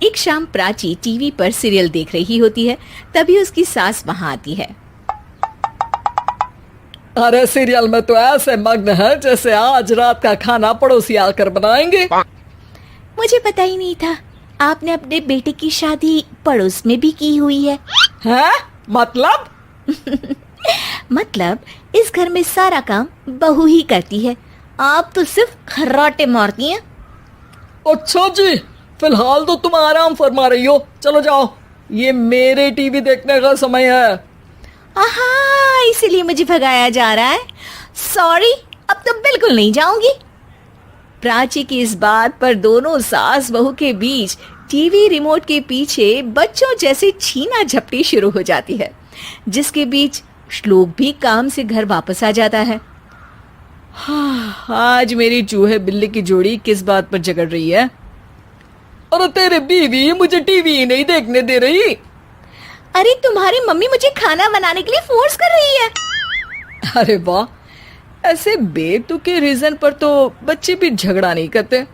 एक शाम प्राची टीवी पर सीरियल देख रही होती है। तभी उसकी सास वहां आती है। अरे सीरियल में तो ऐसे मग्न है जैसे आज रात का खाना पड़ोसी आकर बनाएंगे। मुझे पता ही नहीं था आपने अपने बेटे की शादी पड़ोस में भी की हुई है। हैं? मतलब? मतलब इस घर में सारा काम बहू ही करती है, आप तो सिर्फ खर्राटे मारती हैं। अच्छा जी, फिलहाल तो तुम आराम फरमा रही हो, चलो जाओ, ये मेरे टीवी देखने का समय है। आहा, इसीलिए मुझे भगाया जा रहा है। सॉरी, अब तो बिल्कुल नहीं जाऊंगी। प्राची की इस बात पर दोनों सास बहू के बीच टीवी रिमोट के पीछे बच्चों जैसे छीना झपटी शुरू हो जाती है, जिसके बीच श्लोक भी काम से घर वापस आ जाता है। आज मेरी चूहे बिल्ली की जोड़ी किस बात पर झगड़ रही है? अरे तेरे बीवी मुझे टीवी ही नहीं देखने दे रही। अरे तुम्हारी मम्मी मुझे खाना बनाने के लिए फोर्स कर रही है। अरे वाह, ऐसे बेतुके रीजन पर तो बच्चे भी झगड़ा नहीं करते।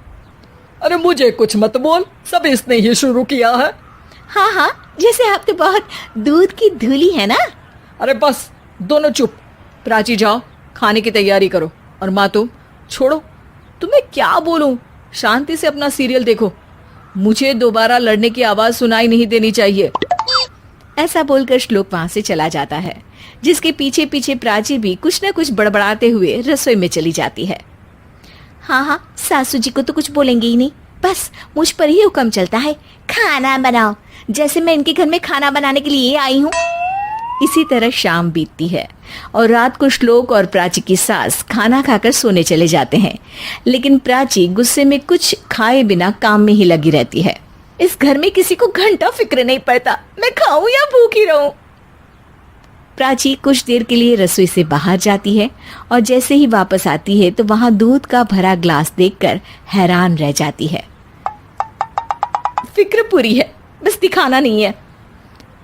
अरे मुझे कुछ मत बोल, सब इसने ही शुरू किया है। हाँ हाँ, जैसे आप तो बहुत दूध की धूली है ना। अरे बस, दोनों चुप। प्राची जाओ, खाने की तैयारी करो। और माँ तुम छोड़ो, तुम्हें क्या बोलूं, शांति से अपना सीरियल देखो, मुझे दोबारा लड़ने की आवाज सुनाई नहीं देनी चाहिए। ऐसा बोलकर श्लोक वहां से चला जाता है, जिसके पीछे पीछे प्राची भी कुछ न कुछ बड़बड़ाते हुए रसोई में चली जाती है। हाँ हाँ, सासू जी को तो कुछ बोलेंगे ही नहीं, बस मुझ पर ही हुक्म चलता है, खाना बनाओ, जैसे मैं इनके घर में खाना बनाने के लिए आई हूँ। इसी तरह शाम बीतती है और रात को श्लोक और प्राची की सास खाना खाकर सोने चले जाते हैं, लेकिन प्राची गुस्से में कुछ खाए बिना काम में ही लगी रहती है। इस घर में किसी को घंटा फिक्र नहीं पड़ता, मैं खाऊं या भूखी रहूं। प्राची कुछ देर के लिए रसोई से बाहर जाती है और जैसे ही वापस आती है तो वहां दूध का भरा ग्लास देखकर हैरान रह जाती है। फिक्र पूरी है, बस दिखाना नहीं है।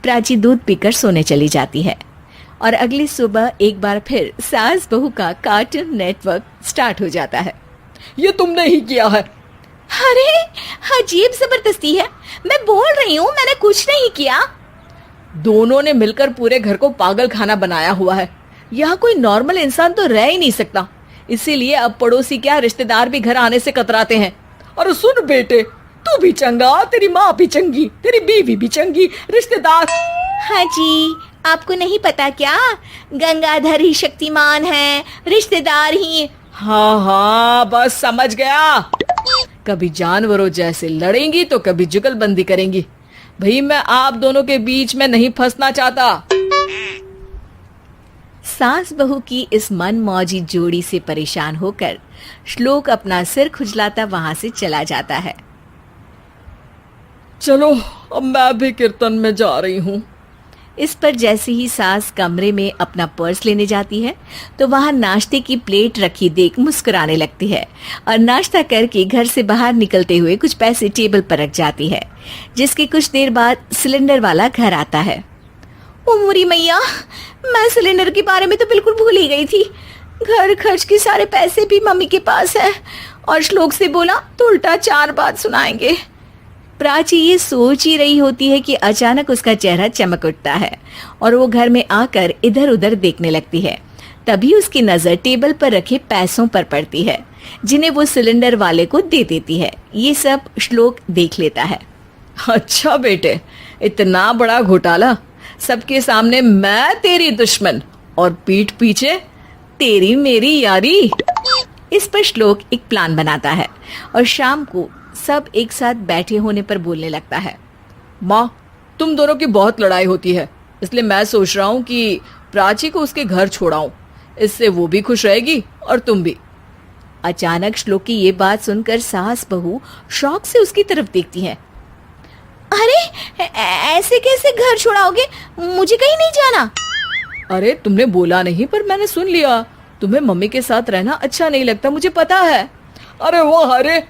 प्राची दूध पीकर सोने चली जाती है और अगली सुबह एक बार फिर सास बहू का कार्टून नेटवर्क स्टार्ट हो जाता है। ये तुमने ही किया है। अरे अजीब जबरदस्ती है, मैं बोल रही हूँ मैंने कुछ नहीं किया। दोनों ने मिलकर पूरे घर को पागल खाना बनाया हुआ है। यहाँ कोई नॉर्मल इंसान तो रह ही नहीं सकता, इसीलिए अब पड़ोसी क्या रिश्तेदार भी घर आने से कतराते हैं। और सुन बेटे, तू भी चंगा, तेरी माँ भी चंगी, तेरी बीवी भी चंगी, रिश्तेदार। हाँ जी, आपको नहीं पता क्या, गंगाधर ही शक्तिमान है, रिश्तेदार ही। हाँ हाँ, बस समझ गया। कभी जानवरों जैसे लड़ेंगी तो कभी जुगलबंदी करेंगी। भाई मैं आप दोनों के बीच में नहीं फंसना चाहता। सास बहू की इस मनमौजी जोड़ी से परेशान होकर श्लोक अपना सिर खुजलाता वहां से चला जाता है। चलो अब मैं भी कीर्तन में जा रही हूँ। इस पर जैसे ही सास कमरे में अपना पर्स लेने जाती है तो वहां नाश्ते की प्लेट रखी देख मुस्कुराने लगती है और नाश्ता करके घर से बाहर निकलते हुए कुछ पैसे टेबल पर रख जाती है, जिसके कुछ देर बाद सिलेंडर वाला घर आता है। ओ मोरी मैया, मैं सिलेंडर के बारे में तो बिल्कुल भूल ही गई थी। घर खर्च के सारे पैसे भी मम्मी के पास है और श्लोक से बोला तो उल्टा 4 बात सुनाएंगे। प्राची ये सोच ही रही होती है कि अचानक उसका चेहरा चमक उठता है और वो घर में आकर इधर उधर देखने लगती है। तभी उसकी नजर टेबल पर रखे पैसों पर पड़ती है, जिन्हें वो सिलेंडर वाले को दे देती है। ये सब श्लोक देख लेता है। अच्छा बेटे, इतना बड़ा घोटाला, सबके सामने मैं तेरी दुश्मन और पीठ पीछे तेरी मेरी यारी। इस पर श्लोक एक प्लान बनाता है और शाम को सब एक साथ बैठे होने पर बोलने लगता है। माँ, तुम दोनों की बहुत लड़ाई होती है, इसलिए मैं सोच रहा हूँ कि प्राची को उसके घर छोड़ाऊं, इससे वो भी खुश रहेगी और तुम भी। अचानक श्लोक की ये बात सुनकर सास बहू शौक से उसकी तरफ देखती हैं। अरे ऐसे कैसे घर छोड़ाओगे, मुझे कहीं नहीं जाना। अरे तुमने बोला नहीं पर मैंने सुन लिया, तुम्हें मम्मी के साथ रहना अच्छा नहीं लगता, मुझे पता है। अरे वो, अरे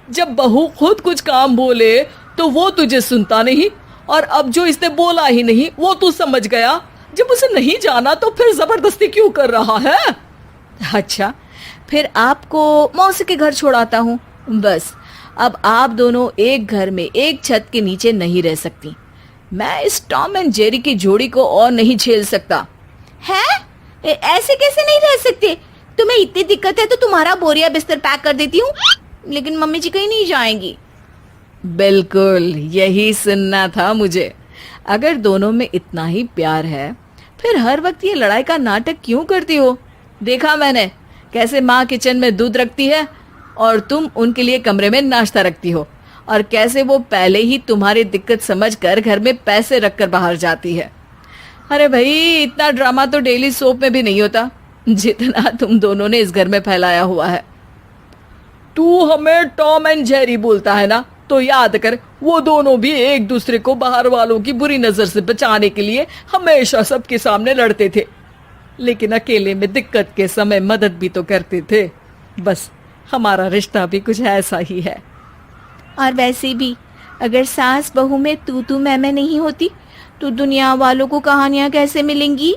जब बहू खुद कुछ काम बोले तो वो तुझे सुनता नहीं, और अब जो इसने बोला ही नहीं वो तू समझ गया। जब उसे नहीं जाना तो फिर जबरदस्ती क्यों कर रहा है? अच्छा, फिर आपको मौसी के घर छोड़ाता हूँ, बस अब आप दोनों एक घर में एक छत के नीचे नहीं रह सकती। मैं इस टॉम एंड जेरी की जोड़ी को और नहीं झेल सकता। है? ऐसे कैसे नहीं रह सकते? तुम्हें इतनी दिक्कत है तो तुम्हारा बोरिया बिस्तर पैक कर देती हूँ, लेकिन मम्मी जी कहीं नहीं जाएंगी। बिल्कुल यही सुनना था मुझे। अगर दोनों में इतना ही प्यार है फिर हर वक्त ये लड़ाई का नाटक क्यों करती हो? देखा मैंने कैसे माँ किचन में दूध रखती है और तुम उनके लिए कमरे में नाश्ता रखती हो, और कैसे वो पहले ही तुम्हारी दिक्कत समझकर घर में पैसे रखकर बाहर जाती है। अरे भाई, इतना ड्रामा तो डेली सोप में भी नहीं होता जितना तुम दोनों ने इस घर में फैलाया हुआ है। तू हमें टॉम एंड जेरी बोलता है ना, तो याद कर वो दोनों भी एक दूसरे को बाहर वालों की बुरी नजर से बचाने के लिए हमेशा सबके सामने लड़ते थे, लेकिन अकेले में दिक्कत के समय मदद भी तो करते थे। बस हमारा रिश्ता भी कुछ ऐसा ही है। और वैसे भी अगर सास बहू में तू मैं नहीं होती तो दुनिया वालों को कहानियां कैसे मिलेंगी?